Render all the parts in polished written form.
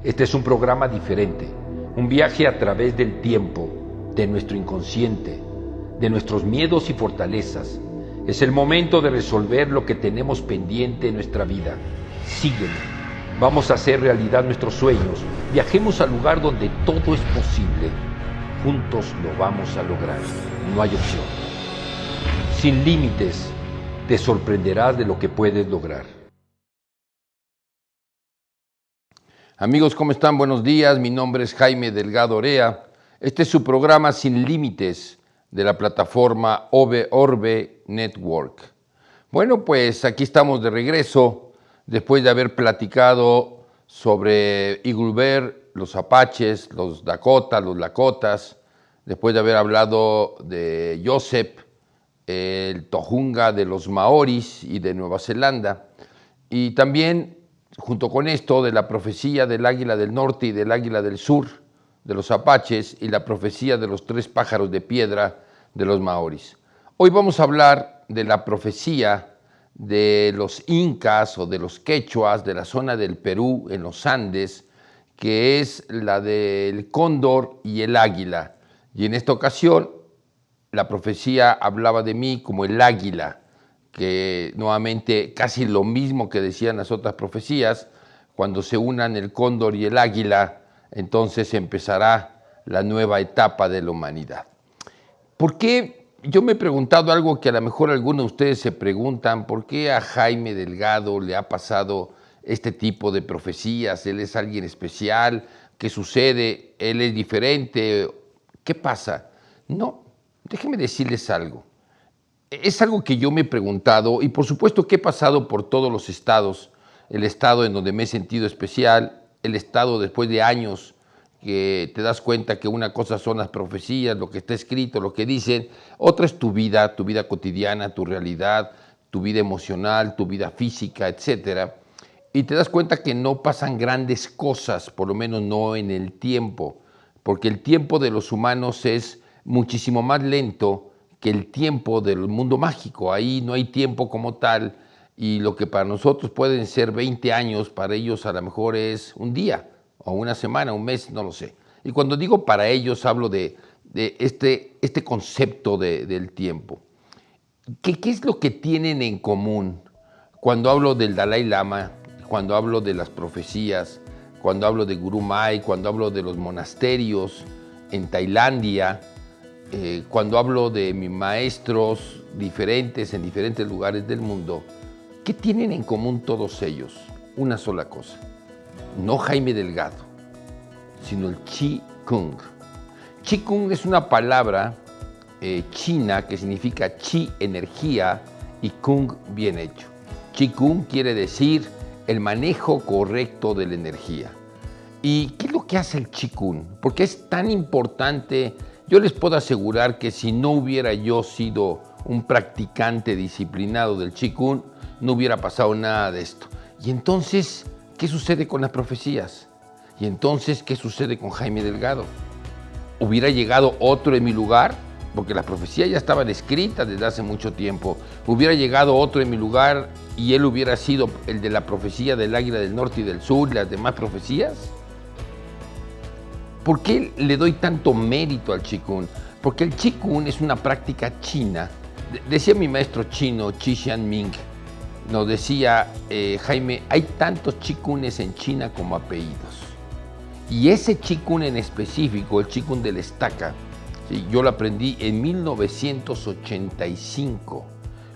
Este es un programa diferente, un viaje a través del tiempo, de nuestro inconsciente, de nuestros miedos y fortalezas. Es el momento de resolver lo que tenemos pendiente en nuestra vida. Sígueme. Vamos a hacer realidad nuestros sueños. Viajemos al lugar donde todo es posible. Juntos lo vamos a lograr. No hay opción. Sin límites, te sorprenderás de lo que puedes lograr. Amigos, ¿cómo están? Buenos días. Mi nombre es Jaime Delgado Orea. Este es su programa Sin Límites de la plataforma Orbe Network. Bueno, pues aquí estamos de regreso después de haber platicado sobre Eagle Bear, los apaches, los Dakota, los Lakotas, después de haber hablado de Joseph, el Tohunga de los Maoris y de Nueva Zelanda, y también junto con esto de la profecía del águila del norte y del águila del sur de los apaches y la profecía de los 3 pájaros de piedra de los maoris. Hoy vamos a hablar de la profecía de los incas o de los quechuas de la zona del Perú en los Andes, que es la del cóndor y el águila. Y en esta ocasión la profecía hablaba de mí como el águila, que nuevamente casi lo mismo que decían las otras profecías: cuando se unan el cóndor y el águila, entonces empezará la nueva etapa de la humanidad. ¿Por qué? Yo me he preguntado algo que a lo mejor algunos de ustedes se preguntan: ¿por qué a Jaime Delgado le ha pasado este tipo de profecías? ¿Él es alguien especial? ¿Qué sucede? ¿Él es diferente? ¿Qué pasa? No, déjenme decirles algo. Es algo que yo me he preguntado y por supuesto que he pasado por todos los estados, el estado en donde me he sentido especial, el estado después de años que te das cuenta que una cosa son las profecías, lo que está escrito, lo que dicen, otra es tu vida cotidiana, tu realidad, tu vida emocional, tu vida física, etc. Y te das cuenta que no pasan grandes cosas, por lo menos no en el tiempo, porque el tiempo de los humanos es muchísimo más lento que el tiempo del mundo mágico. Ahí no hay tiempo como tal, y lo que para nosotros pueden ser 20 años, para ellos a lo mejor es un día, o una semana, un mes, no lo sé. Y cuando digo para ellos, hablo de este concepto del tiempo. ¿Qué es lo que tienen en común? Cuando hablo del Dalai Lama, cuando hablo de las profecías, cuando hablo de Guru Mai, cuando hablo de los monasterios en Tailandia, cuando hablo de mis maestros diferentes en diferentes lugares del mundo, ¿qué tienen en común todos ellos? Una sola cosa. No Jaime Delgado, sino el Qi Kung. Qi Kung es una palabra china que significa Qi, energía, y Kung, bien hecho. Qi Kung quiere decir el manejo correcto de la energía. ¿Y qué es lo que hace el Qi Kung? ¿Por qué es tan importante? Yo les puedo asegurar que si no hubiera yo sido un practicante disciplinado del Qi Kung, no hubiera pasado nada de esto. Y entonces, ¿qué sucede con las profecías? Y entonces, ¿qué sucede con Jaime Delgado? ¿Hubiera llegado otro en mi lugar? Porque las profecías ya estaban escritas desde hace mucho tiempo. ¿Hubiera llegado otro en mi lugar y él hubiera sido el de la profecía del águila del norte y del sur y las demás profecías? ¿Por qué le doy tanto mérito al Qi Kung? Porque el Qi Kung es una práctica china. Decía mi maestro chino, Qi Xianming, nos decía, Jaime, hay tantos Qi Kungs en China como apellidos. Y ese Qi Kung en específico, el Qi Kung de la estaca, ¿sí? Yo lo aprendí en 1985.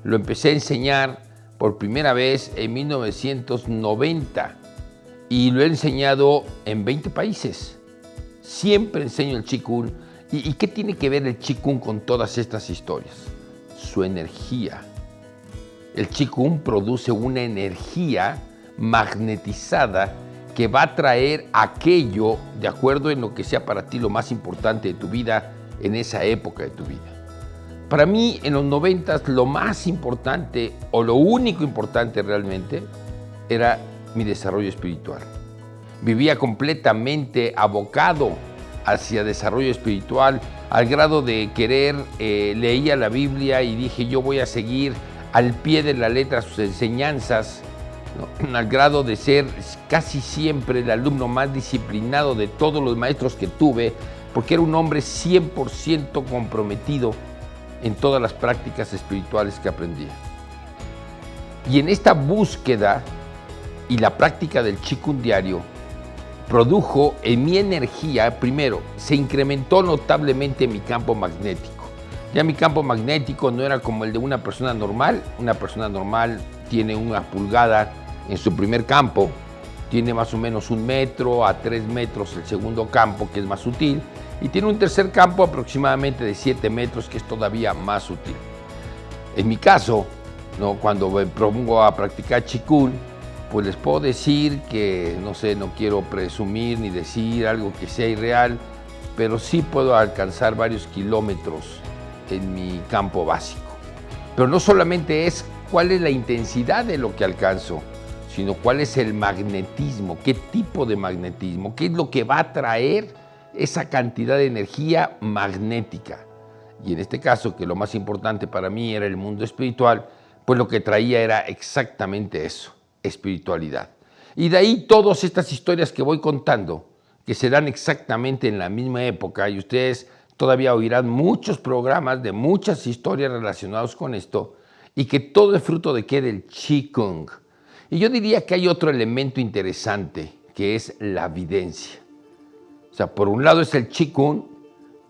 Lo empecé a enseñar por primera vez en 1990 y lo he enseñado en 20 países. Siempre enseño el Qi Kung. ¿Y qué tiene que ver el Qi Kung con todas estas historias? Su energía. El Qi Kung produce una energía magnetizada que va a traer aquello de acuerdo en lo que sea para ti lo más importante de tu vida en esa época de tu vida. Para mí, en los 90s, lo más importante o lo único importante realmente era mi desarrollo espiritual. Vivía completamente abocado hacia desarrollo espiritual, al grado de querer, leía la Biblia y dije, yo voy a seguir al pie de la letra sus enseñanzas, ¿no? Al grado de ser casi siempre el alumno más disciplinado de todos los maestros que tuve, porque era un hombre 100% comprometido en todas las prácticas espirituales que aprendía. Y en esta búsqueda y la práctica del Qigong diario, produjo en mi energía, primero, se incrementó notablemente mi campo magnético. Ya mi campo magnético no era como el de una persona normal. Una persona normal tiene una pulgada en su primer campo, tiene más o menos 1 metro a 3 metros el segundo campo, que es más sutil, y tiene un tercer campo aproximadamente de 7 metros, que es todavía más sutil. En mi caso, ¿no? Cuando me propongo a practicar Qigong, pues les puedo decir que, no sé, no quiero presumir ni decir algo que sea irreal, pero sí puedo alcanzar varios kilómetros en mi campo básico. Pero no solamente es cuál es la intensidad de lo que alcanzo, sino cuál es el magnetismo, qué tipo de magnetismo, qué es lo que va a traer esa cantidad de energía magnética. Y en este caso, que lo más importante para mí era el mundo espiritual, pues lo que traía era exactamente eso, espiritualidad. Y de ahí todas estas historias que voy contando, que se dan exactamente en la misma época, y ustedes todavía oirán muchos programas de muchas historias relacionadas con esto, y que todo es fruto de ¿qué? Del Qigong. Y yo diría que hay otro elemento interesante, que es la videncia. O sea, por un lado es el Qigong,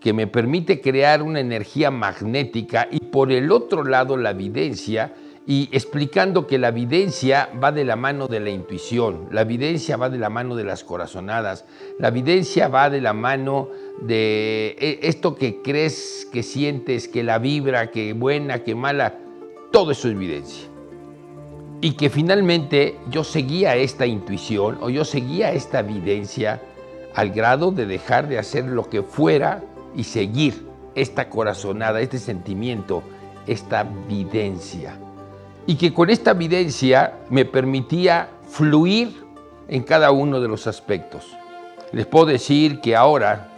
que me permite crear una energía magnética, y por el otro lado la videncia, y explicando que la videncia va de la mano de la intuición, la videncia va de la mano de las corazonadas, la videncia va de la mano de esto que crees, que sientes, que la vibra, que buena, que mala, todo eso es videncia. Y que finalmente yo seguía esta intuición o yo seguía esta videncia al grado de dejar de hacer lo que fuera y seguir esta corazonada, este sentimiento, esta videncia. Y que con esta videncia me permitía fluir en cada uno de los aspectos. Les puedo decir que ahora,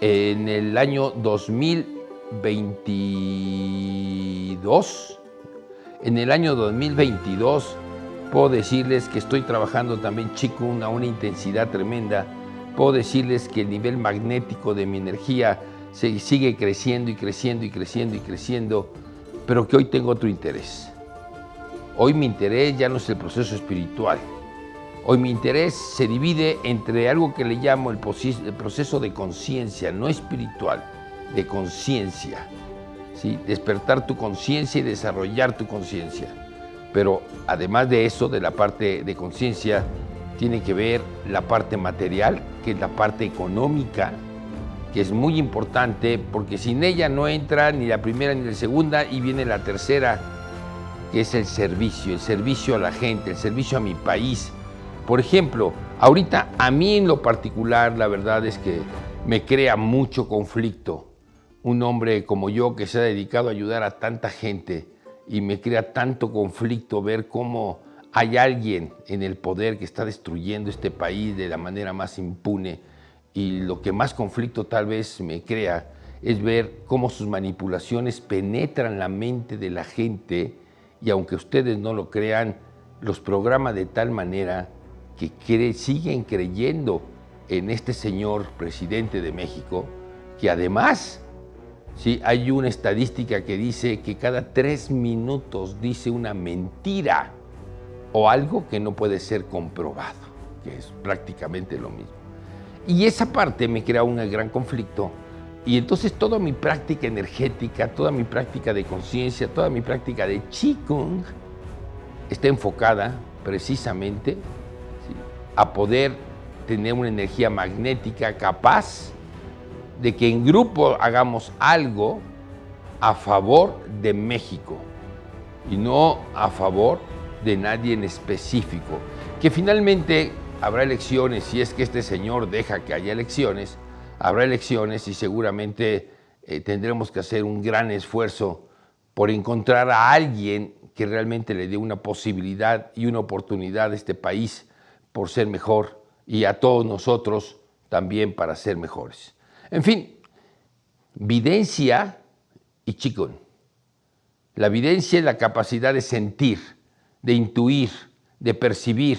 en el año 2022, puedo decirles que estoy trabajando también Qigong a una intensidad tremenda. Puedo decirles que el nivel magnético de mi energía sigue creciendo y creciendo y creciendo y creciendo, pero que hoy tengo otro interés. Hoy mi interés ya no es el proceso espiritual. Hoy mi interés se divide entre algo que le llamo el proceso de conciencia, no espiritual, de conciencia. ¿Sí? Despertar tu conciencia y desarrollar tu conciencia. Pero además de eso, de la parte de conciencia, tiene que ver la parte material, que es la parte económica, que es muy importante, porque sin ella no entra ni la primera ni la segunda, y viene la tercera, que es el servicio a la gente, el servicio a mi país. Por ejemplo, ahorita a mí en lo particular, la verdad es que me crea mucho conflicto un hombre como yo que se ha dedicado a ayudar a tanta gente, y me crea tanto conflicto ver cómo hay alguien en el poder que está destruyendo este país de la manera más impune. Y lo que más conflicto tal vez me crea es ver cómo sus manipulaciones penetran la mente de la gente, y aunque ustedes no lo crean, los programa de tal manera que siguen creyendo en este señor presidente de México, que además, sí, hay una estadística que dice que cada 3 minutos dice una mentira o algo que no puede ser comprobado, que es prácticamente lo mismo. Y esa parte me crea un gran conflicto, y entonces toda mi práctica energética, toda mi práctica de conciencia, toda mi práctica de Qigong está enfocada precisamente, ¿sí?, a poder tener una energía magnética capaz de que en grupo hagamos algo a favor de México y no a favor de nadie en específico. Que finalmente habrá elecciones, si es que este señor deja que haya elecciones, habrá elecciones, y seguramente tendremos que hacer un gran esfuerzo por encontrar a alguien que realmente le dé una posibilidad y una oportunidad a este país por ser mejor, y a todos nosotros también para ser mejores. En fin, videncia y Qigong. La videncia es la capacidad de sentir, de intuir, de percibir,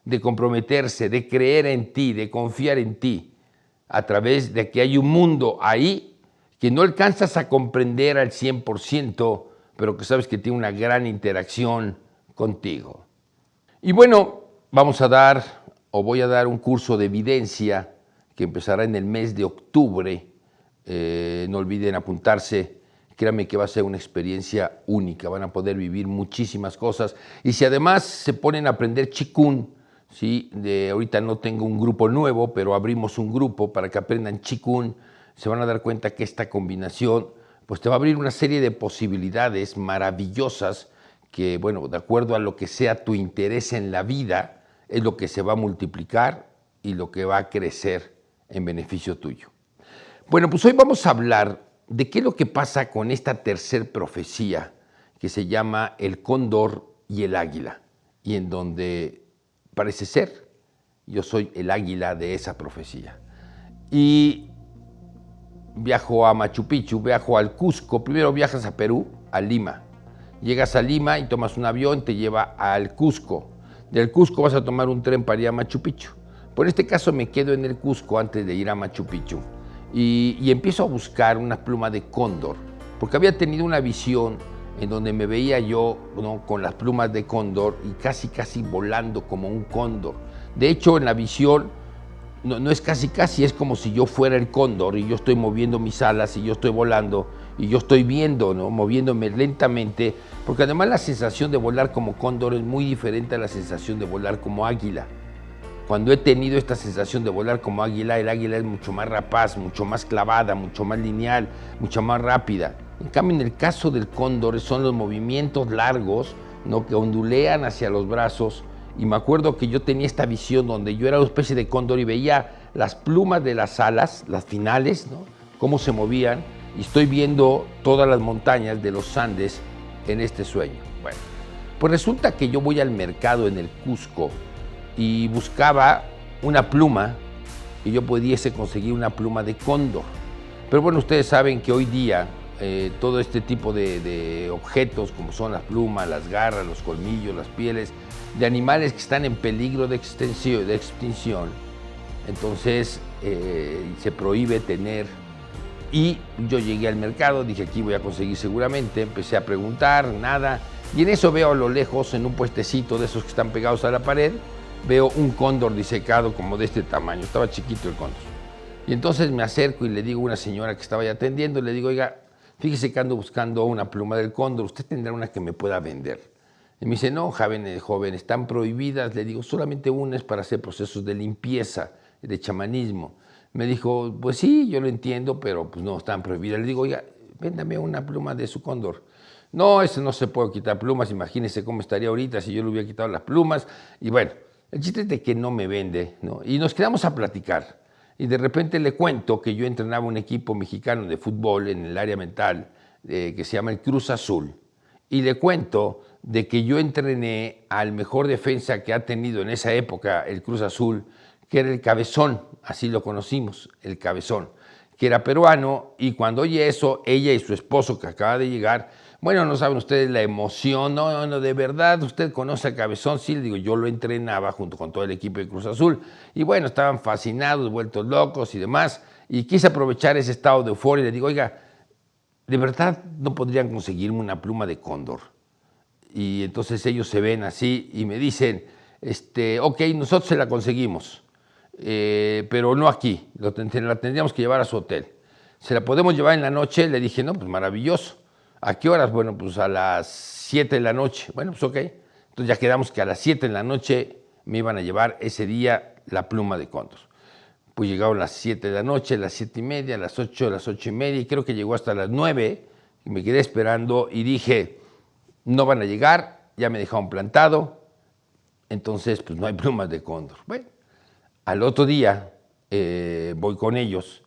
de comprometerse, de creer en ti, de confiar en ti, a través de que hay un mundo ahí que no alcanzas a comprender al 100%, pero que sabes que tiene una gran interacción contigo. Y bueno, voy a dar un curso de evidencia que empezará en el mes de octubre. No olviden apuntarse. Créanme que va a ser una experiencia única, van a poder vivir muchísimas cosas. Y si además se ponen a aprender Qigong, ¿sí? Ahorita no tengo un grupo nuevo, pero abrimos un grupo para que aprendan Qigong, se van a dar cuenta que esta combinación pues te va a abrir una serie de posibilidades maravillosas que, bueno, de acuerdo a lo que sea tu interés en la vida, es lo que se va a multiplicar y lo que va a crecer en beneficio tuyo. Bueno, pues hoy vamos a hablar de qué es lo que pasa con esta tercer profecía que se llama el cóndor y el águila, y en donde parece ser yo soy el águila de esa profecía. Y viajo a Machu Picchu, viajo al Cusco, primero viajas a Perú, a Lima. Llegas a Lima y tomas un avión, te lleva al Cusco. Del Cusco vas a tomar un tren para ir a Machu Picchu. Por este caso me quedo en el Cusco antes de ir a Machu Picchu y empiezo a buscar una pluma de cóndor, porque había tenido una visión en donde me veía yo, ¿no?, con las plumas de cóndor y casi volando como un cóndor. De hecho, en la visión no es casi, es como si yo fuera el cóndor y yo estoy moviendo mis alas y yo estoy volando y yo estoy viendo, ¿no?, moviéndome lentamente, porque además la sensación de volar como cóndor es muy diferente a la sensación de volar como águila. Cuando he tenido esta sensación de volar como águila, el águila es mucho más rapaz, mucho más clavada, mucho más lineal, mucho más rápida. En cambio, en el caso del cóndor son los movimientos largos, ¿no?, que ondulean hacia los brazos. Y me acuerdo que yo tenía esta visión donde yo era una especie de cóndor y veía las plumas de las alas, las finales, ¿no?, cómo se movían, y estoy viendo todas las montañas de los Andes en este sueño. Bueno, pues resulta que yo voy al mercado en el Cusco y buscaba una pluma y yo pudiese conseguir una pluma de cóndor. Pero bueno, ustedes saben que hoy día todo este tipo de objetos, como son las plumas, las garras, los colmillos, las pieles de animales que están en peligro de extinción, entonces se prohíbe tener. Y yo llegué al mercado, dije aquí voy a conseguir seguramente, empecé a preguntar, nada, y en eso veo a lo lejos, en un puestecito de esos que están pegados a la pared, veo un cóndor disecado como de este tamaño, estaba chiquito el cóndor. Y entonces me acerco y le digo a una señora que estaba ahí atendiendo, le digo, oiga, fíjese que ando buscando una pluma del cóndor, ¿usted tendrá una que me pueda vender? Y me dice, no, joven, están prohibidas. Le digo, solamente una es para hacer procesos de limpieza, de chamanismo. Me dijo, pues sí, yo lo entiendo, pero pues no, están prohibidas. Le digo, oiga, véndame una pluma de su cóndor. No, eso no se puede quitar plumas, imagínese cómo estaría ahorita si yo le hubiera quitado las plumas. Y bueno, el chiste es de que no me vende, ¿no? Y nos quedamos a platicar. Y de repente le cuento que yo entrenaba un equipo mexicano de fútbol en el área mental que se llama el Cruz Azul. Y le cuento de que yo entrené al mejor defensa que ha tenido en esa época el Cruz Azul, que era el Cabezón, así lo conocimos, el Cabezón, que era peruano, y cuando oye eso, ella y su esposo que acaba de llegar, bueno, no saben ustedes la emoción, no, de verdad, usted conoce a Cabezón, sí, le digo, yo lo entrenaba junto con todo el equipo de Cruz Azul, y bueno, estaban fascinados, vueltos locos y demás, y quise aprovechar ese estado de euforia y le digo, oiga, ¿de verdad no podrían conseguirme una pluma de cóndor? Y entonces ellos se ven así y me dicen, ok, nosotros se la conseguimos, pero no aquí, la tendríamos que llevar a su hotel. ¿Se la podemos llevar en la noche? Le dije, no, pues maravilloso. ¿A qué horas? Bueno, pues a las 7 de la noche. Bueno, pues ok. Entonces ya quedamos que a las 7 de la noche me iban a llevar ese día la pluma de cóndor. Pues llegaron las 7 de la noche, las 7:30, las 8, las 8:30, y creo que llegó hasta las 9, y me quedé esperando y dije, no van a llegar, ya me dejaron plantado, entonces pues no hay plumas de cóndor. Bueno, al otro día voy con ellos.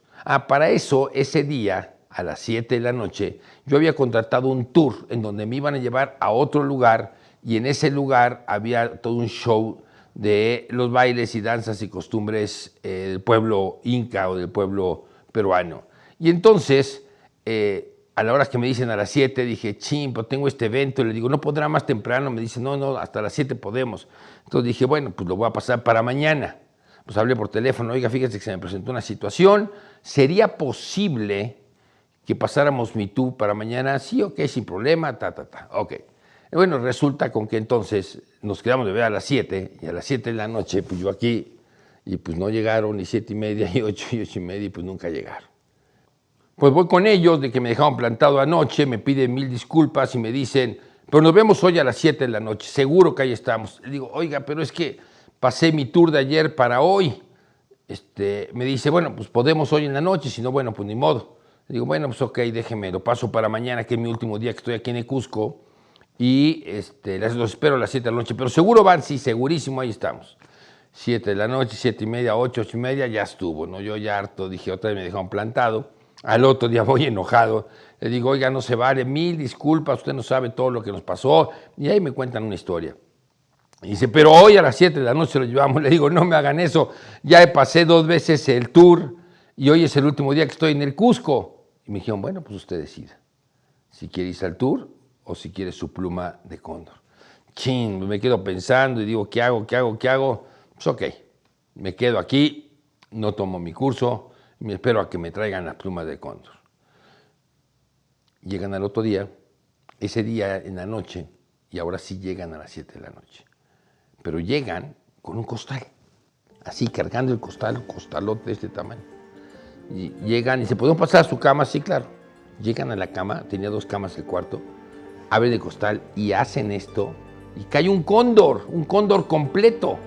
Para eso, ese día, a las 7 de la noche, yo había contratado un tour en donde me iban a llevar a otro lugar, y en ese lugar había todo un show de los bailes y danzas y costumbres del pueblo inca o del pueblo peruano. Y entonces a la hora que me dicen a las 7, dije, ching, pues tengo este evento. Le digo, ¿no podrá más temprano? Me dice, no, hasta las 7 podemos. Entonces dije, bueno, pues lo voy a pasar para mañana. Pues hablé por teléfono, oiga, fíjese que se me presentó una situación. ¿Sería posible que pasáramos mi tour para mañana? Sí, ok, sin problema, ok. Y bueno, resulta con que entonces nos quedamos de ver a las 7, y a las 7 de la noche, pues yo aquí, y pues no llegaron, ni 7:30, y 8, y 8:30, y pues nunca llegaron. Pues voy con ellos, de que me dejaron plantado anoche, me piden 1000 disculpas y me dicen, pero nos vemos hoy a las 7 de la noche, seguro que ahí estamos. Le digo, oiga, pero es que pasé mi tour de ayer para hoy. Me dice, bueno, pues podemos hoy en la noche, si no, bueno, pues ni modo. Le digo, bueno, pues ok, déjeme, lo paso para mañana, que es mi último día que estoy aquí en el Cusco, y los espero a las 7 de la noche, pero seguro van, sí, segurísimo, ahí estamos. 7 de la noche, 7:30, 8, 8:30, ya estuvo, ¿no? Yo ya harto, dije, otra vez me dejaron plantado. Al otro día voy enojado, le digo, oiga, no se vale, 1000 disculpas, usted no sabe todo lo que nos pasó, y ahí me cuentan una historia. Y dice, pero hoy a las 7 de la noche lo llevamos. Le digo, no me hagan eso, ya pasé 2 veces el tour, y hoy es el último día que estoy en el Cusco. Y me dijeron, bueno, pues usted decida, si quiere irse al tour, o si quiere su pluma de cóndor. Chin, me quedo pensando, y digo, ¿qué hago? Pues ok, me quedo aquí, no tomo mi curso, y me espero a que me traigan las plumas de cóndor. Llegan al otro día, ese día en la noche, y ahora sí llegan a las 7 de la noche. Pero llegan con un costal, así cargando el costal, un costalote de este tamaño. Y llegan y se pueden pasar a su cama, sí, claro. Llegan a la cama, tenía 2 camas el cuarto, abren el costal y hacen esto, y cae un cóndor completo.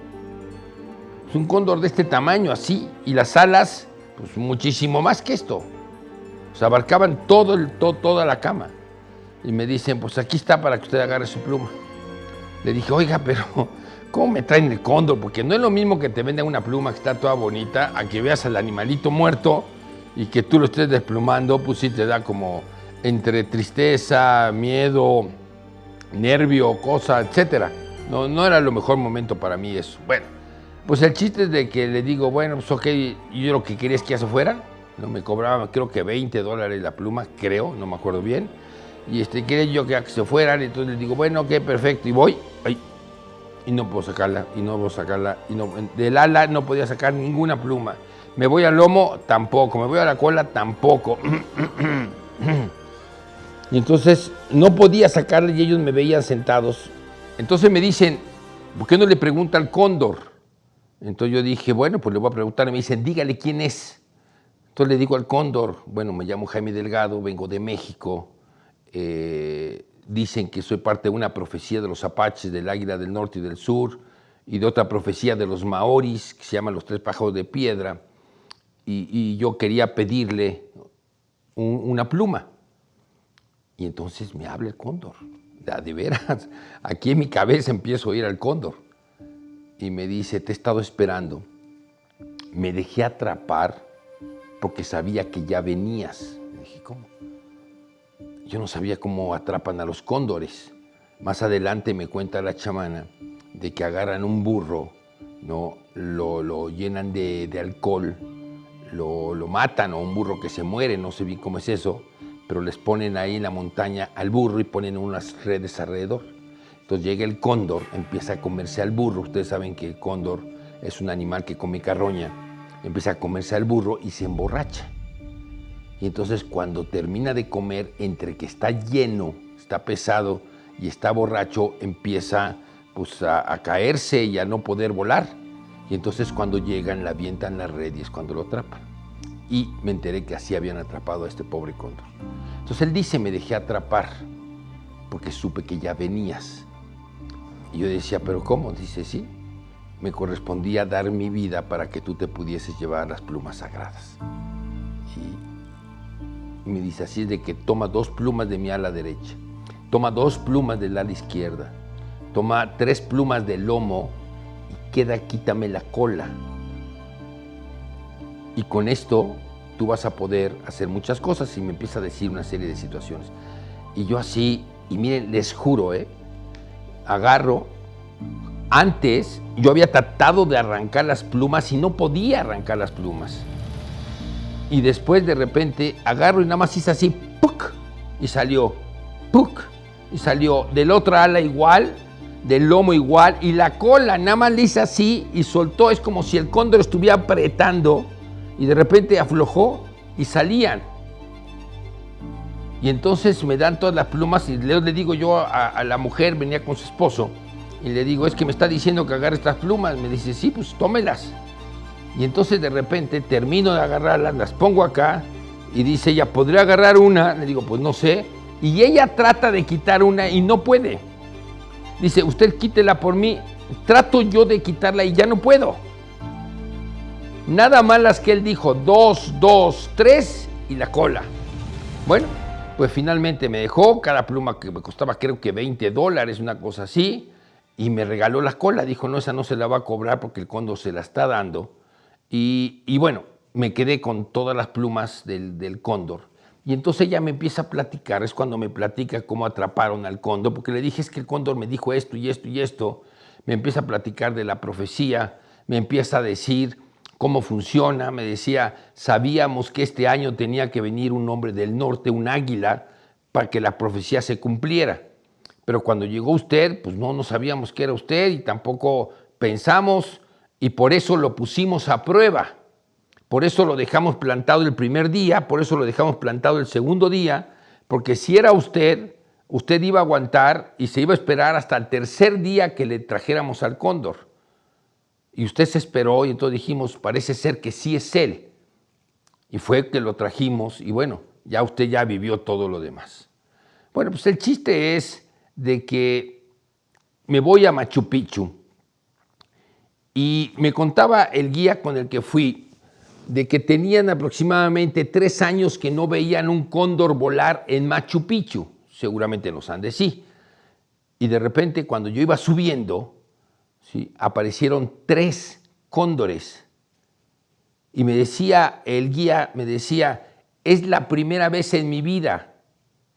Es un cóndor de este tamaño, así, y las alas, pues muchísimo más que esto. O sea, abarcaban toda la cama. Y me dicen, pues aquí está para que usted agarre su pluma. Le dije, oiga, pero ¿cómo me traen el cóndor? Porque no es lo mismo que te vendan una pluma que está toda bonita, a que veas al animalito muerto y que tú lo estés desplumando, pues sí te da como entre tristeza, miedo, nervio, cosa, etcétera. No era lo mejor momento para mí eso. Bueno, pues el chiste es de que le digo, bueno, pues ok, yo lo que quería es que ya se fueran. No me cobraban, creo que $20 la pluma, creo, no me acuerdo bien. Y quería yo que se fueran, entonces les digo, bueno, ok, perfecto, y voy, y no puedo sacarla, y no, del ala no podía sacar ninguna pluma. Me voy al lomo, tampoco, me voy a la cola, tampoco. Y entonces no podía sacarla y ellos me veían sentados. Entonces me dicen, ¿por qué no le pregunta al cóndor? Entonces yo dije, bueno, pues le voy a preguntar, y me dicen, dígale quién es. Entonces le digo al cóndor, bueno, me llamo Jaime Delgado, vengo de México. Dicen que soy parte de una profecía de los apaches, del águila del norte y del sur, y de otra profecía de los maoris, que se llaman los 3 pájaros de piedra, y yo quería pedirle una pluma. Y entonces me habla el cóndor, de veras, aquí en mi cabeza empiezo a oír al cóndor, y me dice, te he estado esperando, me dejé atrapar porque sabía que ya venías. Le dije, ¿cómo? Yo no sabía cómo atrapan a los cóndores. Más adelante me cuenta la chamana de que agarran un burro, ¿no? Lo llenan de alcohol, lo matan, o un burro que se muere, no sé bien cómo es eso, pero les ponen ahí en la montaña al burro y ponen unas redes alrededor. Entonces llega el cóndor, empieza a comerse al burro. Ustedes saben que el cóndor es un animal que come carroña. Empieza a comerse al burro y se emborracha. Y entonces cuando termina de comer, entre que está lleno, está pesado y está borracho, empieza pues a caerse y a no poder volar. Y entonces cuando llegan, le avientan la red y es cuando lo atrapan. Y me enteré que así habían atrapado a este pobre cóndor. Entonces él dice, me dejé atrapar porque supe que ya venías. Y yo decía, ¿pero cómo? Dice, sí, me correspondía dar mi vida para que tú te pudieses llevar las plumas sagradas. Y me dice, así es de que toma 2 plumas de mi ala derecha, toma 2 plumas del ala izquierda, toma 3 plumas del lomo y quítame la cola. Y con esto tú vas a poder hacer muchas cosas. Y me empieza a decir una serie de situaciones. Y yo así, y miren, les juro, agarro. Antes yo había tratado de arrancar las plumas y no podía arrancar las plumas. Y después de repente agarro y nada más hice así, ¡puc! y salió, ¡puc! Y salió del otro ala igual, del lomo igual, y la cola nada más le hice así y soltó. Es como si el cóndor estuviera apretando y de repente aflojó y salían. Y entonces me dan todas las plumas y le digo yo a la mujer, venía con su esposo, y le digo, es que me está diciendo que agarre estas plumas. Me dice, sí, pues tómelas. Y entonces de repente termino de agarrarlas, las pongo acá, y dice ella, ¿podría agarrar una? Le digo, pues no sé. Y ella trata de quitar una y no puede. Dice, usted quítela por mí. Trato yo de quitarla y ya no puedo. Nada más las que él dijo, 2, 2, 3 y la cola. Bueno, pues finalmente me dejó, cada pluma que me costaba creo que $20, una cosa así, y me regaló la cola. Dijo, no, esa no se la va a cobrar porque el cóndor se la está dando. Y bueno, me quedé con todas las plumas del cóndor. Y entonces ella me empieza a platicar, es cuando me platica cómo atraparon al cóndor, porque le dije, es que el cóndor me dijo esto y esto y esto. Me empieza a platicar de la profecía, me empieza a decir cómo funciona, me decía, sabíamos que este año tenía que venir un hombre del norte, un águila, para que la profecía se cumpliera. Pero cuando llegó usted, pues no sabíamos que era usted y tampoco pensamos, y por eso lo pusimos a prueba. Por eso lo dejamos plantado el primer día, por eso lo dejamos plantado el segundo día, porque si era usted, usted iba a aguantar y se iba a esperar hasta el tercer día que le trajéramos al cóndor. Y usted se esperó y entonces dijimos, parece ser que sí es él. Y fue que lo trajimos y bueno, ya usted ya vivió todo lo demás. Bueno, pues el chiste es de que me voy a Machu Picchu y me contaba el guía con el que fui de que tenían aproximadamente 3 años que no veían un cóndor volar en Machu Picchu, seguramente en los Andes sí. Y de repente cuando yo iba subiendo, ¿sí?, aparecieron 3 cóndores. Y me decía el guía, es la primera vez en mi vida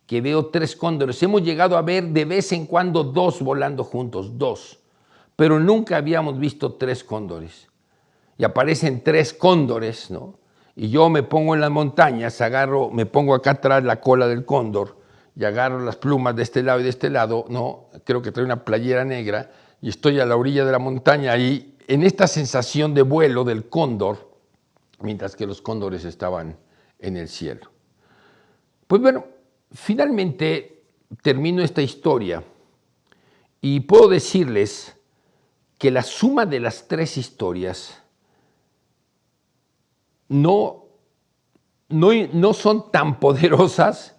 que veo 3 cóndores. Hemos llegado a ver de vez en cuando 2 volando juntos, 2. Pero nunca habíamos visto 3 cóndores. Y aparecen 3 cóndores, ¿no? Y yo me pongo en las montañas, me pongo acá atrás la cola del cóndor y agarro las plumas de este lado y de este lado, ¿no? Creo que trae una playera negra y estoy a la orilla de la montaña ahí en esta sensación de vuelo del cóndor, mientras que los cóndores estaban en el cielo. Pues bueno, finalmente termino esta historia y puedo decirles que la suma de las 3 historias no son tan poderosas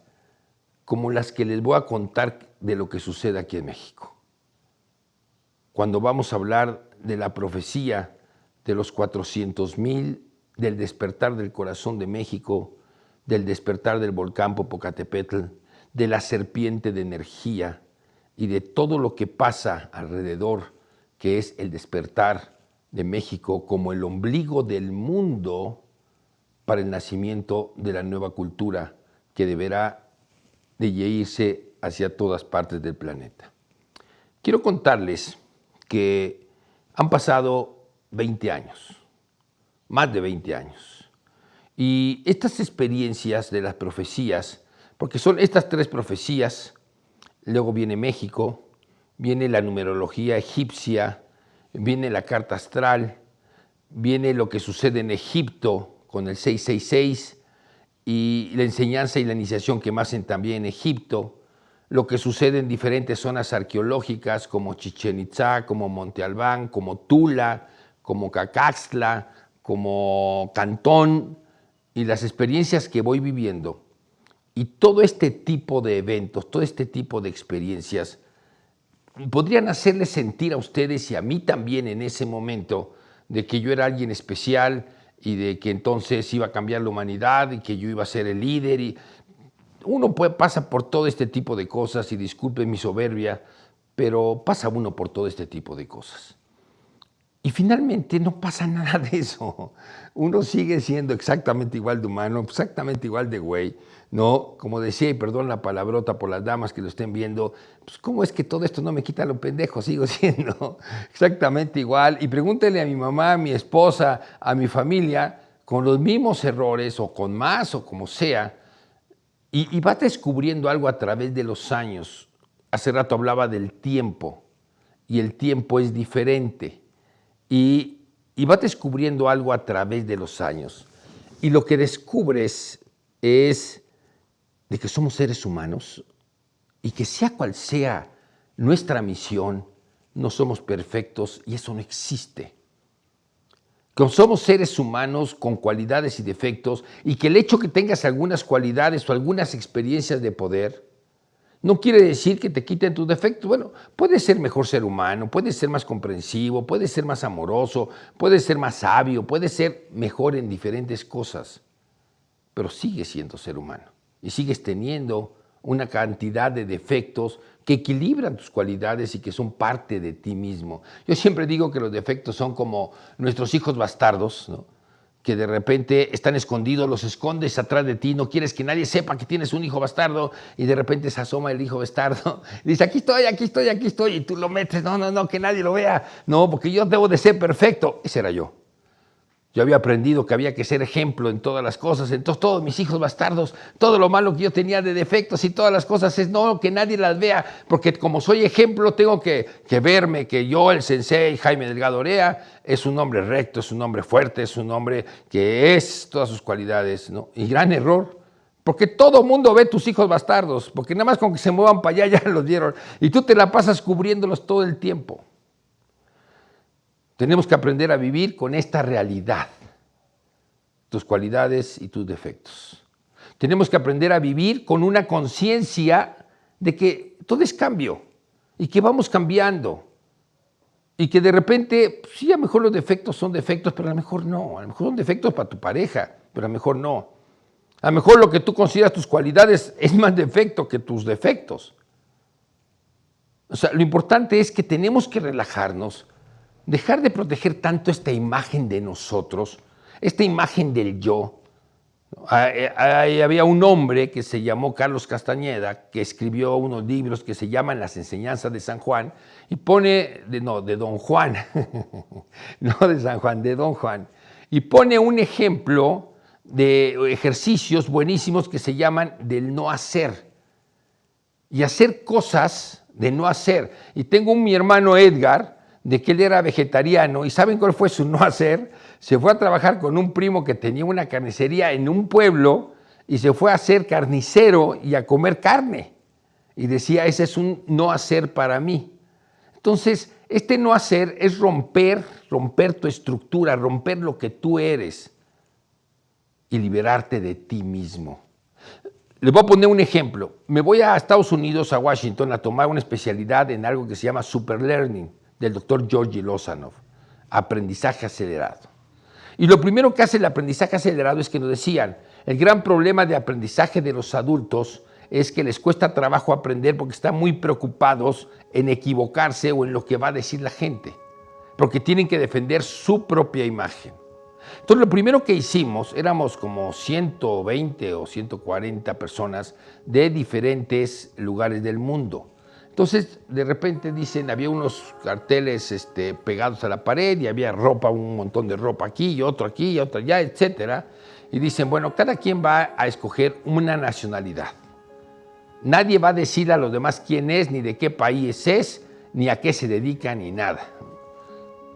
como las que les voy a contar de lo que sucede aquí en México. Cuando vamos a hablar de la profecía de los 400,000, del despertar del corazón de México, del despertar del volcán Popocatépetl, de la serpiente de energía y de todo lo que pasa alrededor, que es el despertar de México como el ombligo del mundo para el nacimiento de la nueva cultura que deberá de irse hacia todas partes del planeta. Quiero contarles que han pasado 20 años, más de 20 años, y estas experiencias de las profecías, porque son estas 3 profecías, luego viene México, viene la numerología egipcia, viene la carta astral, viene lo que sucede en Egipto con el 666 y la enseñanza y la iniciación que me hacen también en Egipto, lo que sucede en diferentes zonas arqueológicas como Chichén Itzá, como Monte Albán, como Tula, como Cacaxtla, como Cantón, y las experiencias que voy viviendo. Y todo este tipo de eventos, todo este tipo de experiencias podrían hacerles sentir a ustedes y a mí también en ese momento de que yo era alguien especial y de que entonces iba a cambiar la humanidad y que yo iba a ser el líder. Y uno pasa por todo este tipo de cosas, y disculpen mi soberbia, pero pasa uno por todo este tipo de cosas. Y finalmente no pasa nada de eso. Uno sigue siendo exactamente igual de humano, exactamente igual de güey, ¿no? Como decía, y perdón la palabrota por las damas que lo estén viendo, pues ¿cómo es que todo esto no me quita lo pendejo? Sigo siendo exactamente igual. Y pregúntele a mi mamá, a mi esposa, a mi familia, con los mismos errores o con más o como sea, Y vas descubriendo algo a través de los años. Hace rato hablaba del tiempo, y el tiempo es diferente. Y vas descubriendo algo a través de los años. Y lo que descubres es de que somos seres humanos y que sea cual sea nuestra misión, no somos perfectos y eso no existe. Que somos seres humanos con cualidades y defectos y que el hecho que tengas algunas cualidades o algunas experiencias de poder no quiere decir que te quiten tus defectos. Bueno, puedes ser mejor ser humano, puedes ser más comprensivo, puedes ser más amoroso, puedes ser más sabio, puedes ser mejor en diferentes cosas, pero sigues siendo ser humano y sigues teniendo una cantidad de defectos que equilibran tus cualidades y que son parte de ti mismo. Yo siempre digo que los defectos son como nuestros hijos bastardos, ¿no? Que de repente están escondidos, los escondes atrás de ti, no quieres que nadie sepa que tienes un hijo bastardo y de repente se asoma el hijo bastardo y dice, aquí estoy, aquí estoy, aquí estoy, y tú lo metes, no, que nadie lo vea, no, porque yo debo de ser perfecto. Ese era yo. Yo había aprendido que había que ser ejemplo en todas las cosas, entonces todos mis hijos bastardos, todo lo malo que yo tenía de defectos y todas las cosas es no, que nadie las vea, porque como soy ejemplo tengo que verme, que yo, el sensei Jaime Delgado Orea, es un hombre recto, es un hombre fuerte, es un hombre que es todas sus cualidades, ¿no? Y gran error, porque todo mundo ve tus hijos bastardos, porque nada más con que se muevan para allá ya los dieron, y tú te la pasas cubriéndolos todo el tiempo. Tenemos que aprender a vivir con esta realidad, tus cualidades y tus defectos. Tenemos que aprender a vivir con una conciencia de que todo es cambio y que vamos cambiando y que de repente, sí, a lo mejor los defectos son defectos, pero a lo mejor no. A lo mejor son defectos para tu pareja, pero a lo mejor no. A lo mejor lo que tú consideras tus cualidades es más defecto que tus defectos. O sea, lo importante es que tenemos que relajarnos, dejar de proteger tanto esta imagen de nosotros, esta imagen del yo. Había un hombre que se llamó Carlos Castañeda, que escribió unos libros que se llaman Las Enseñanzas de San Juan, y pone, de Don Juan, no de San Juan, de Don Juan, y pone un ejemplo de ejercicios buenísimos que se llaman del no hacer, y hacer cosas de no hacer. Y tengo mi hermano Edgar, de que él era vegetariano, y ¿saben cuál fue su no hacer? Se fue a trabajar con un primo que tenía una carnicería en un pueblo y se fue a ser carnicero y a comer carne. Y decía, ese es un no hacer para mí. Entonces, este no hacer es romper tu estructura, romper lo que tú eres y liberarte de ti mismo. Les voy a poner un ejemplo. Me voy a Estados Unidos, a Washington, a tomar una especialidad en algo que se llama Super Learning, del doctor Georgi Lozanov, aprendizaje acelerado. Y lo primero que hace el aprendizaje acelerado es que nos decían, el gran problema de aprendizaje de los adultos es que les cuesta trabajo aprender porque están muy preocupados en equivocarse o en lo que va a decir la gente, porque tienen que defender su propia imagen. Entonces lo primero que hicimos, éramos como 120 o 140 personas de diferentes lugares del mundo. Entonces, de repente dicen, había unos carteles pegados a la pared y había ropa, un montón de ropa aquí y otro allá, etcétera. Y dicen, bueno, cada quien va a escoger una nacionalidad. Nadie va a decir a los demás quién es, ni de qué país es, ni a qué se dedica, ni nada.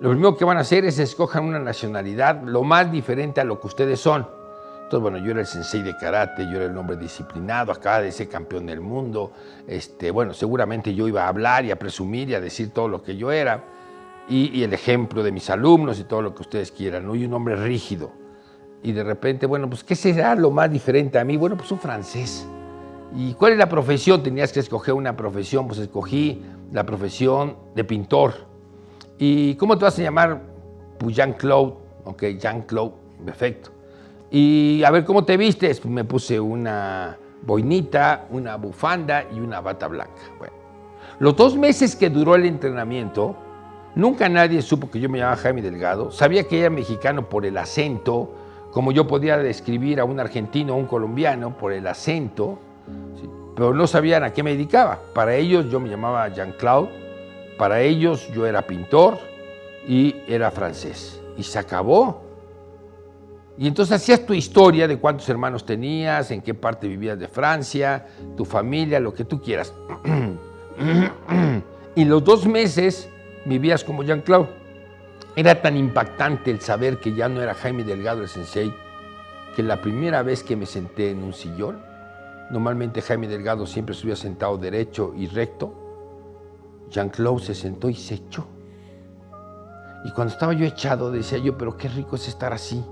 Lo primero que van a hacer es escojan una nacionalidad lo más diferente a lo que ustedes son. Entonces, bueno, yo era el sensei de karate, yo era el hombre disciplinado, acababa de ser campeón del mundo. Bueno, seguramente yo iba a hablar y a presumir y a decir todo lo que yo era. Y el ejemplo de mis alumnos y todo lo que ustedes quieran, ¿no? Y un hombre rígido. Y de repente, bueno, pues, ¿qué será lo más diferente a mí? Bueno, pues un francés. ¿Y cuál es la profesión? Tenías que escoger una profesión, pues escogí la profesión de pintor. ¿Y cómo te vas a llamar? Pues Jean-Claude. Ok, Jean-Claude, perfecto. Y a ver, ¿cómo te vistes? Pues me puse una boinita, una bufanda y una bata blanca. Bueno, los 2 meses que duró el entrenamiento, nunca nadie supo que yo me llamaba Jaime Delgado. Sabía que era mexicano por el acento, como yo podía describir a un argentino o un colombiano por el acento, ¿sí? Pero no sabían a qué me dedicaba. Para ellos yo me llamaba Jean-Claude, para ellos yo era pintor y era francés. Y se acabó. Y entonces hacías tu historia de cuántos hermanos tenías, en qué parte vivías de Francia, tu familia, lo que tú quieras. Y los 2 meses vivías como Jean-Claude. Era tan impactante el saber que ya no era Jaime Delgado el sensei, que la primera vez que me senté en un sillón, normalmente Jaime Delgado siempre se hubiera sentado derecho y recto, Jean-Claude se sentó y se echó. Y cuando estaba yo echado decía yo, pero qué rico es estar así.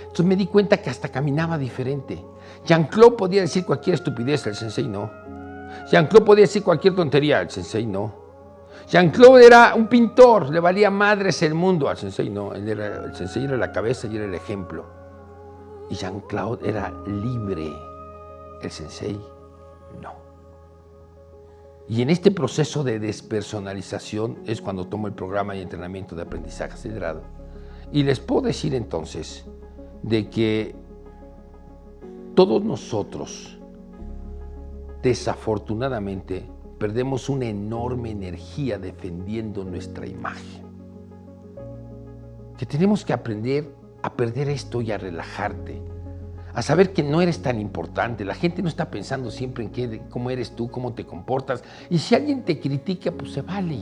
Entonces me di cuenta que hasta caminaba diferente. Jean-Claude podía decir cualquier estupidez, el sensei no. Jean-Claude podía decir cualquier tontería, el sensei no. Jean-Claude era un pintor, le valía madres el mundo, al sensei no. El sensei era la cabeza y era el ejemplo. Y Jean-Claude era libre, el sensei no. Y en este proceso de despersonalización es cuando tomo el programa de entrenamiento de aprendizaje acelerado. Y les puedo decir entonces de que todos nosotros, desafortunadamente, perdemos una enorme energía defendiendo nuestra imagen. Que tenemos que aprender a perder esto y a relajarte, a saber que no eres tan importante. La gente no está pensando siempre en cómo eres tú, cómo te comportas. Y si alguien te critica, pues se vale.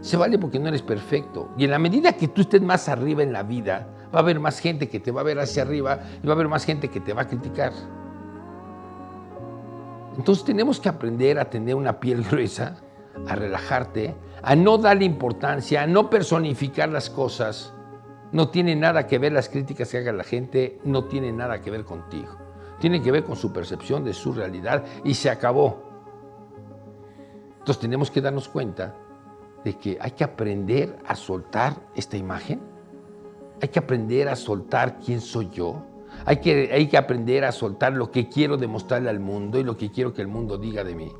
Se vale porque no eres perfecto. Y en la medida que tú estés más arriba en la vida, va a haber más gente que te va a ver hacia arriba y va a haber más gente que te va a criticar. Entonces tenemos que aprender a tener una piel gruesa, a relajarte, a no darle importancia, a no personificar las cosas. No tiene nada que ver las críticas que haga la gente, no tiene nada que ver contigo. Tiene que ver con su percepción de su realidad y se acabó. Entonces tenemos que darnos cuenta de que hay que aprender a soltar esta imagen, hay que aprender a soltar quién soy yo, hay que aprender a soltar lo que quiero demostrarle al mundo y lo que quiero que el mundo diga de mí.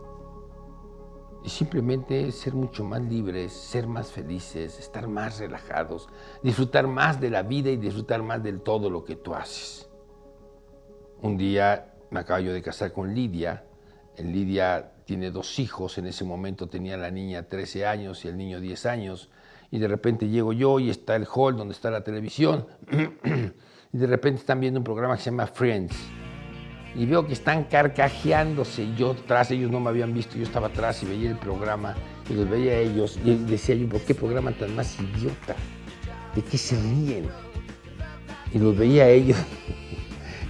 Y simplemente ser mucho más libres, ser más felices, estar más relajados, disfrutar más de la vida y disfrutar más del todo lo que tú haces. Un día me acabo yo de casar con Lidia. Lidia tiene 2 hijos, en ese momento tenía la niña 13 años y el niño 10 años. Y de repente llego yo y está el hall donde está la televisión. Y de repente están viendo un programa que se llama Friends. Y veo que están carcajeándose y yo atrás, ellos no me habían visto, yo estaba atrás y veía el programa y los veía a ellos y decía yo, ¿por qué programa tan más idiota? ¿De qué se ríen? Y los veía a ellos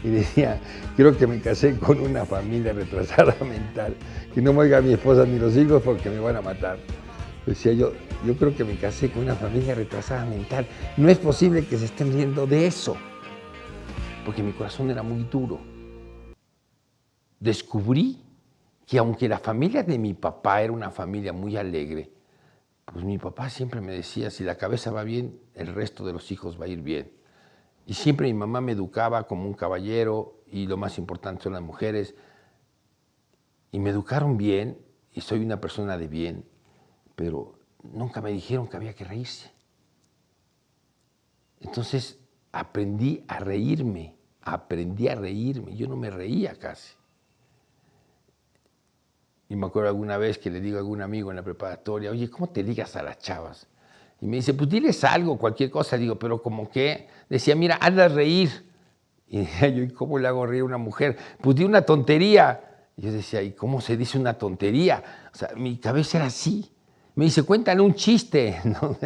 y decía, creo que me casé con una familia retrasada mental, que no me oiga mi esposa ni los hijos porque me van a matar. Decía yo creo que me casé con una familia retrasada mental, no es posible que se estén riendo de eso, porque mi corazón era muy duro. Descubrí que aunque la familia de mi papá era una familia muy alegre, pues mi papá siempre me decía, si la cabeza va bien, el resto de los hijos va a ir bien. Y siempre mi mamá me educaba como un caballero y lo más importante son las mujeres. Y me educaron bien y soy una persona de bien, pero nunca me dijeron que había que reírse. Entonces aprendí a reírme, yo no me reía casi. Y me acuerdo alguna vez que le digo a algún amigo en la preparatoria, oye, ¿cómo te ligas a las chavas? Y me dice, pues diles algo, cualquier cosa. Digo, pero como que, decía, mira, hazla reír. Y decía yo, ¿y cómo le hago reír a una mujer? Pues di una tontería. Y yo decía, ¿y cómo se dice una tontería? O sea, mi cabeza era así. Me dice, cuéntale un chiste. ¿No?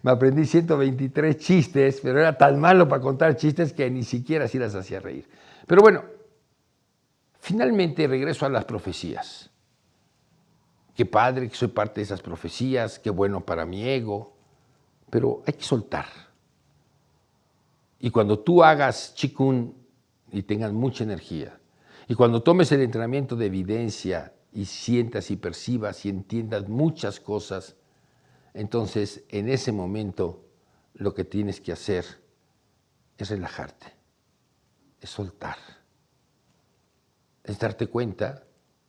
Me aprendí 123 chistes, pero era tan malo para contar chistes que ni siquiera así las hacía reír. Pero bueno, finalmente regreso a las profecías. Qué padre que soy parte de esas profecías, qué bueno para mi ego, pero hay que soltar. Y cuando tú hagas Qigong y tengas mucha energía, y cuando tomes el entrenamiento de evidencia y sientas y percibas y entiendas muchas cosas, entonces en ese momento lo que tienes que hacer es relajarte, es soltar, es darte cuenta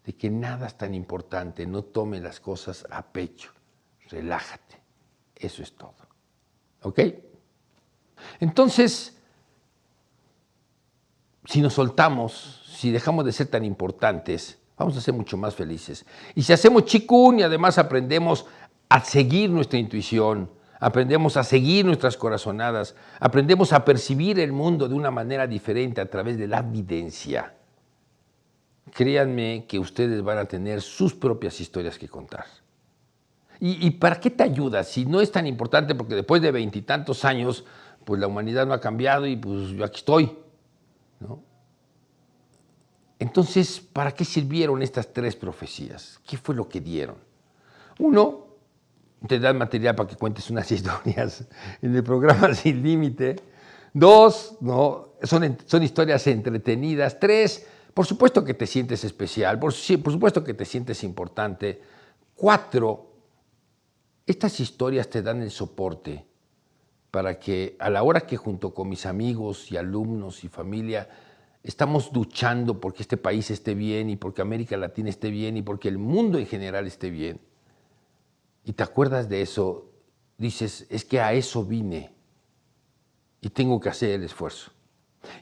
de que nada es tan importante, no tome las cosas a pecho, relájate, eso es todo, ¿ok? Entonces, si nos soltamos, si dejamos de ser tan importantes, vamos a ser mucho más felices. Y si hacemos Qigong y además aprendemos a seguir nuestra intuición, aprendemos a seguir nuestras corazonadas, aprendemos a percibir el mundo de una manera diferente a través de la evidencia. Créanme que ustedes van a tener sus propias historias que contar. ¿Y para qué te ayuda? Si no es tan importante, porque después de 20 y tantos años, pues la humanidad no ha cambiado y pues yo aquí estoy, ¿no? Entonces, ¿para qué sirvieron estas 3 profecías? ¿Qué fue lo que dieron? Uno, te dan material para que cuentes unas historias en el programa Sin Límite. 2, ¿no? Son historias entretenidas. 3, por supuesto que te sientes especial, por supuesto que te sientes importante. 4, estas historias te dan el soporte para que a la hora que junto con mis amigos y alumnos y familia estamos luchando porque este país esté bien y porque América Latina esté bien y porque el mundo en general esté bien, y te acuerdas de eso, dices, es que a eso vine y tengo que hacer el esfuerzo.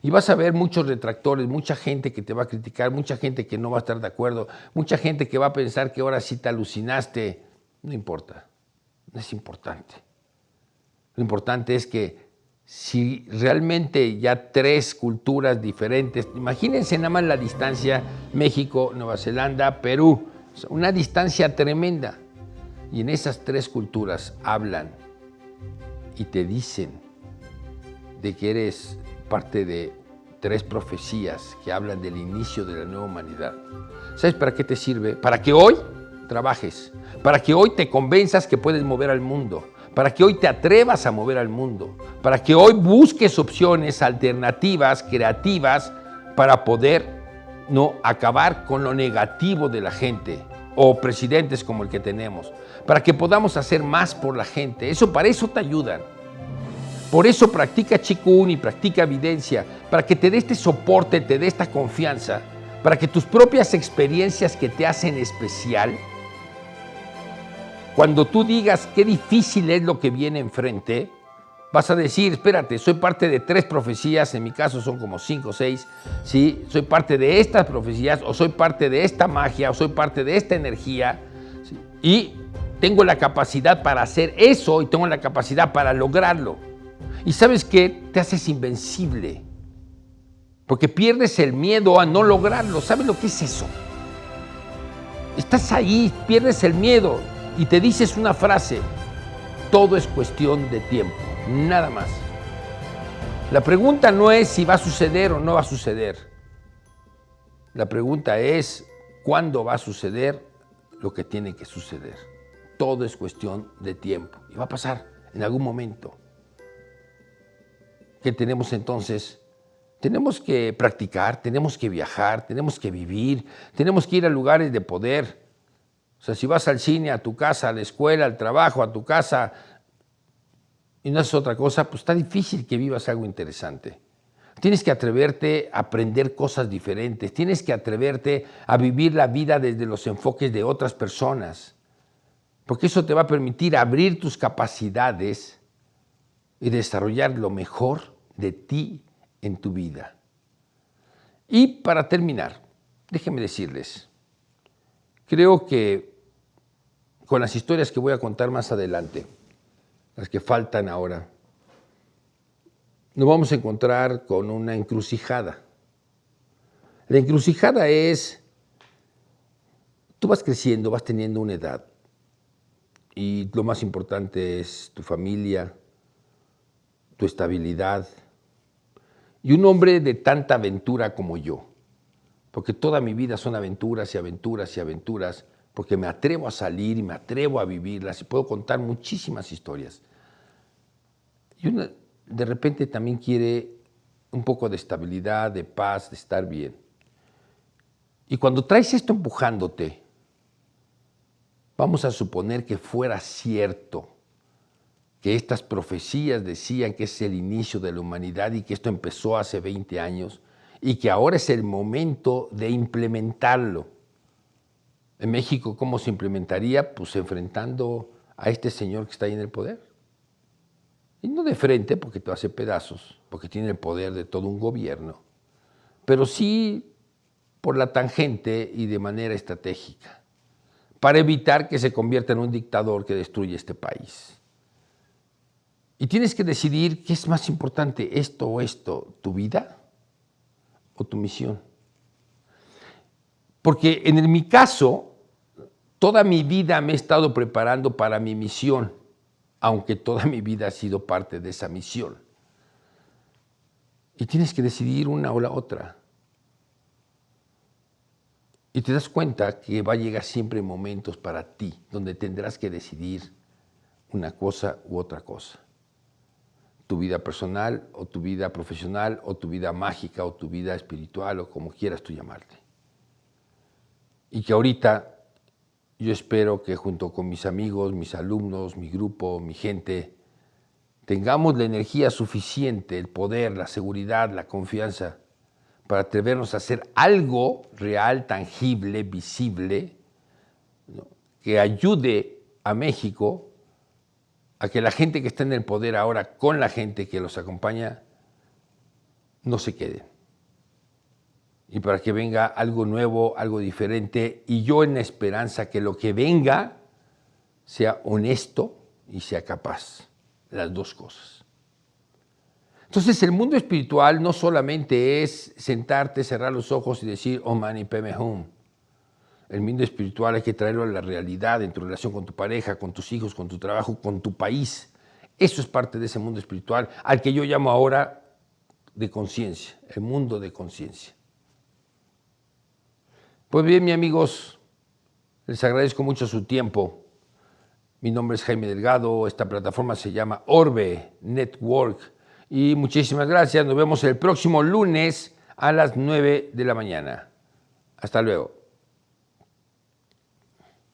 Y vas a ver muchos retractores, mucha gente que te va a criticar, mucha gente que no va a estar de acuerdo, mucha gente que va a pensar que ahora sí te alucinaste. No importa, no es importante. Lo importante es que si realmente ya 3 culturas diferentes, imagínense nada más la distancia México, Nueva Zelanda, Perú, una distancia tremenda. Y en esas 3 culturas hablan y te dicen de que eres parte de 3 profecías que hablan del inicio de la nueva humanidad. ¿Sabes para qué te sirve? Para que hoy trabajes, para que hoy te convenzas que puedes mover al mundo, para que hoy te atrevas a mover al mundo, para que hoy busques opciones alternativas, creativas, para poder no acabar con lo negativo de la gente o presidentes como el que tenemos, para que podamos hacer más por la gente. Para eso te ayudan. Por eso practica Qigong y practica evidencia, para que te dé este soporte, te dé esta confianza, para que tus propias experiencias que te hacen especial, cuando tú digas qué difícil es lo que viene enfrente, vas a decir, espérate, soy parte de 3 profecías, en mi caso son como 5 o 6, ¿sí? Soy parte de estas profecías, o soy parte de esta magia, o soy parte de esta energía, ¿sí? Y tengo la capacidad para hacer eso, y tengo la capacidad para lograrlo. Y ¿sabes qué? Te haces invencible, porque pierdes el miedo a no lograrlo. ¿Sabes lo que es eso? Estás ahí, pierdes el miedo, y te dices una frase, todo es cuestión de tiempo, nada más. La pregunta no es si va a suceder o no va a suceder. La pregunta es cuándo va a suceder lo que tiene que suceder. Todo es cuestión de tiempo y va a pasar en algún momento. ¿Qué tenemos entonces? Tenemos que practicar, tenemos que viajar, tenemos que vivir, tenemos que ir a lugares de poder. O sea, si vas al cine, a tu casa, a la escuela, al trabajo, a tu casa, y no haces otra cosa, pues está difícil que vivas algo interesante. Tienes que atreverte a aprender cosas diferentes, tienes que atreverte a vivir la vida desde los enfoques de otras personas, porque eso te va a permitir abrir tus capacidades y desarrollar lo mejor de ti en tu vida. Y para terminar, déjenme decirles, creo que con las historias que voy a contar más adelante, las que faltan ahora, nos vamos a encontrar con una encrucijada. La encrucijada es, tú vas creciendo, vas teniendo una edad, y lo más importante es tu familia, tu estabilidad, y un hombre de tanta aventura como yo, porque toda mi vida son aventuras y aventuras y aventuras, porque me atrevo a salir y me atrevo a vivirlas y puedo contar muchísimas historias. Y uno de repente también quiere un poco de estabilidad, de paz, de estar bien. Y cuando traes esto empujándote, vamos a suponer que fuera cierto que estas profecías decían que es el inicio de la humanidad y que esto empezó hace 20 años y que ahora es el momento de implementarlo. En México, ¿cómo se implementaría? Pues enfrentando a este señor que está ahí en el poder. Y no de frente, porque te hace pedazos, porque tiene el poder de todo un gobierno, pero sí por la tangente y de manera estratégica, para evitar que se convierta en un dictador que destruye este país. Y tienes que decidir qué es más importante, esto o esto, tu vida o tu misión. Porque en mi caso, toda mi vida me he estado preparando para mi misión, aunque toda mi vida ha sido parte de esa misión. Y tienes que decidir una o la otra. Y te das cuenta que va a llegar siempre momentos para ti, donde tendrás que decidir una cosa u otra cosa. Tu vida personal, o tu vida profesional, o tu vida mágica, o tu vida espiritual, o como quieras tú llamarte. Y que ahorita yo espero que junto con mis amigos, mis alumnos, mi grupo, mi gente, tengamos la energía suficiente, el poder, la seguridad, la confianza, para atrevernos a hacer algo real, tangible, visible, ¿no?, que ayude a México a que la gente que está en el poder ahora, con la gente que los acompaña, no se quede. Y para que venga algo nuevo, algo diferente, y yo en la esperanza que lo que venga sea honesto y sea capaz, las dos cosas. Entonces el mundo espiritual no solamente es sentarte, cerrar los ojos y decir Om Mani Padme Hum. El mundo espiritual hay que traerlo a la realidad en tu relación con tu pareja, con tus hijos, con tu trabajo, con tu país. Eso es parte de ese mundo espiritual al que yo llamo ahora de conciencia, el mundo de conciencia. Pues bien, mis amigos, les agradezco mucho su tiempo. Mi nombre es Jaime Delgado, esta plataforma se llama Orbe Network. Y muchísimas gracias, nos vemos el próximo lunes a las 9 de la mañana. Hasta luego.